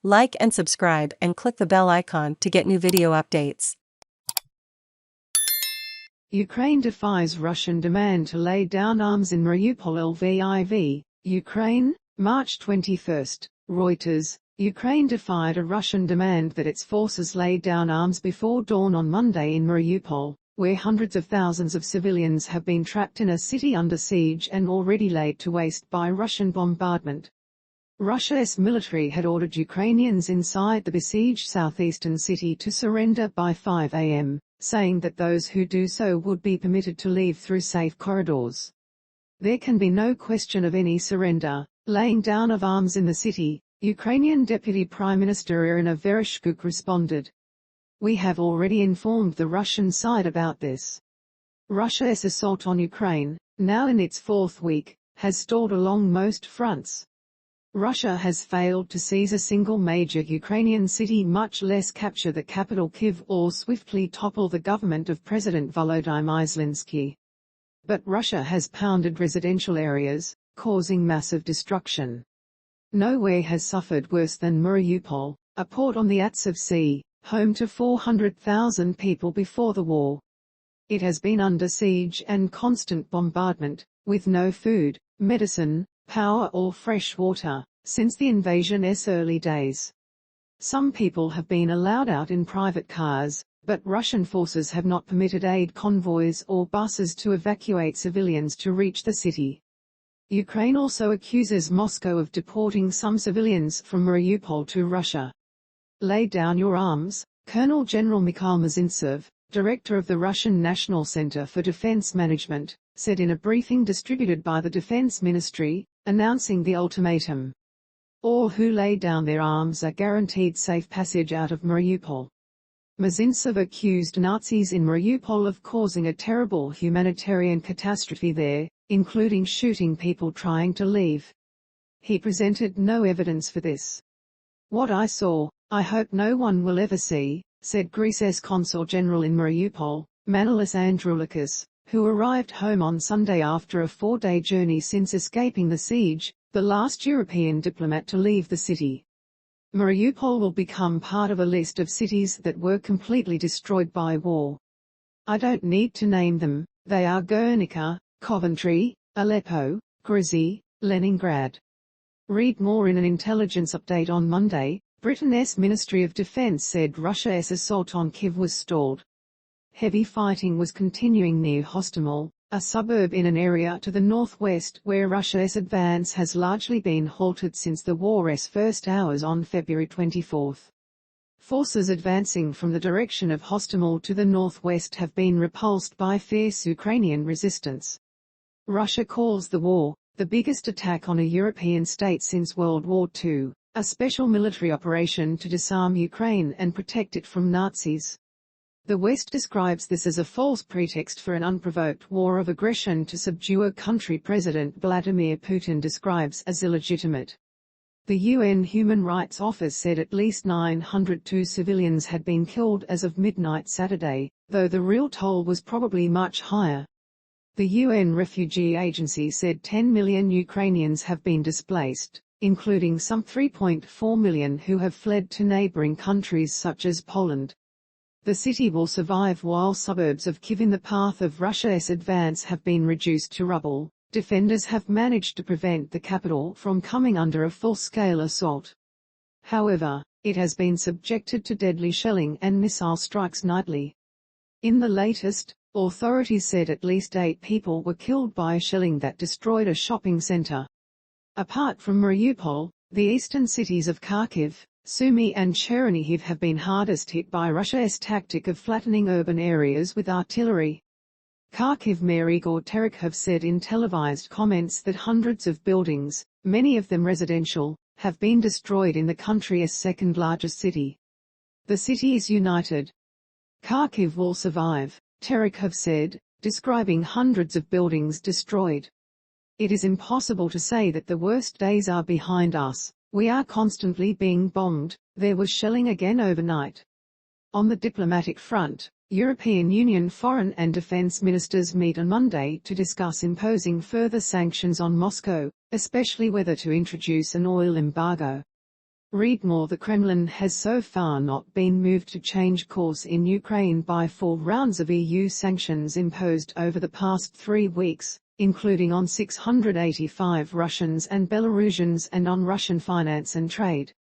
Like and subscribe and click the bell icon to get new video updates. Ukraine defies Russian demand to lay down arms in Mariupol. LVIV, Ukraine, March 21. Reuters, Ukraine defied a Russian demand that its forces lay down arms before dawn on Monday in Mariupol, where hundreds of thousands of civilians have been trapped in a city under siege and already laid to waste by Russian bombardment. Russia's military had ordered Ukrainians inside the besieged southeastern city to surrender by 5 a.m., saying that those who do so would be permitted to leave through safe corridors. There can be no question of any surrender, laying down of arms in the city, Ukrainian Deputy Prime Minister Iryna Vereshchuk responded. We have already informed the Russian side about this. Russia's assault on Ukraine, now in its fourth week, has stalled along most fronts. Russia has failed to seize a single major Ukrainian city, much less capture the capital Kyiv or swiftly topple the government of President Volodymyr Zelenskiy. But Russia has pounded residential areas, causing massive destruction. Nowhere has suffered worse than Mariupol, a port on the Azov Sea, home to 400,000 people before the war. It has been under siege and constant bombardment, with no food, medicine, power or fresh water, since the invasion's early days. Some people have been allowed out in private cars, but Russian forces have not permitted aid convoys or buses to evacuate civilians to reach the city. Ukraine also accuses Moscow of deporting some civilians from Mariupol to Russia. Lay down your arms, Colonel General Mikhail Mizintsev, director of the Russian National Center for Defense Management, said in a briefing distributed by the Defense Ministry, announcing the ultimatum. All who lay down their arms are guaranteed safe passage out of Mariupol. Mizintsev accused Nazis in Mariupol of causing a terrible humanitarian catastrophe there, including shooting people trying to leave. He presented no evidence for this. What I saw, I hope no one will ever see, said Greece's Consul General in Mariupol, Manolis Androulakis, who arrived home on Sunday after a 4-day journey since escaping the siege, the last European diplomat to leave the city. Mariupol will become part of a list of cities that were completely destroyed by war. I don't need to name them, they are Guernica, Coventry, Aleppo, Grozny, Leningrad. Read more in an intelligence update on Monday. Britain's Ministry of Defence said Russia's assault on Kyiv was stalled. Heavy fighting was continuing near Hostomel, a suburb in an area to the northwest where Russia's advance has largely been halted since the war's first hours on February 24. Forces advancing from the direction of Hostomel to the northwest have been repulsed by fierce Ukrainian resistance. Russia calls the war the biggest attack on a European state since World War II, a special military operation to disarm Ukraine and protect it from Nazis. The West describes this as a false pretext for an unprovoked war of aggression to subdue a country President Vladimir Putin describes as illegitimate. The UN Human Rights Office said at least 902 civilians had been killed as of midnight Saturday, though the real toll was probably much higher. The UN Refugee Agency said 10 million Ukrainians have been displaced, including some 3.4 million who have fled to neighboring countries such as Poland. The city will survive while suburbs of Kyiv in the path of Russia's advance have been reduced to rubble. Defenders have managed to prevent the capital from coming under a full-scale assault. However, it has been subjected to deadly shelling and missile strikes nightly. In the latest, authorities said at least 8 people were killed by shelling that destroyed a shopping center. Apart from Mariupol, the eastern cities of Kharkiv, Sumy and Chernihiv have been hardest hit by Russia's tactic of flattening urban areas with artillery. Kharkiv Mayor Igor Terekhov said in televised comments that hundreds of buildings, many of them residential, have been destroyed in the country's second-largest city. The city is united. Kharkiv will survive, Terekhov said, describing hundreds of buildings destroyed. It is impossible to say that the worst days are behind us. We are constantly being bombed. There was shelling again overnight. On the diplomatic front, European Union foreign and defense ministers meet on Monday to discuss imposing further sanctions on Moscow, especially whether to introduce an oil embargo. Read more. The Kremlin has so far not been moved to change course in Ukraine by 4 rounds of EU sanctions imposed over the past 3 weeks, including on 685 Russians and Belarusians and on Russian finance and trade.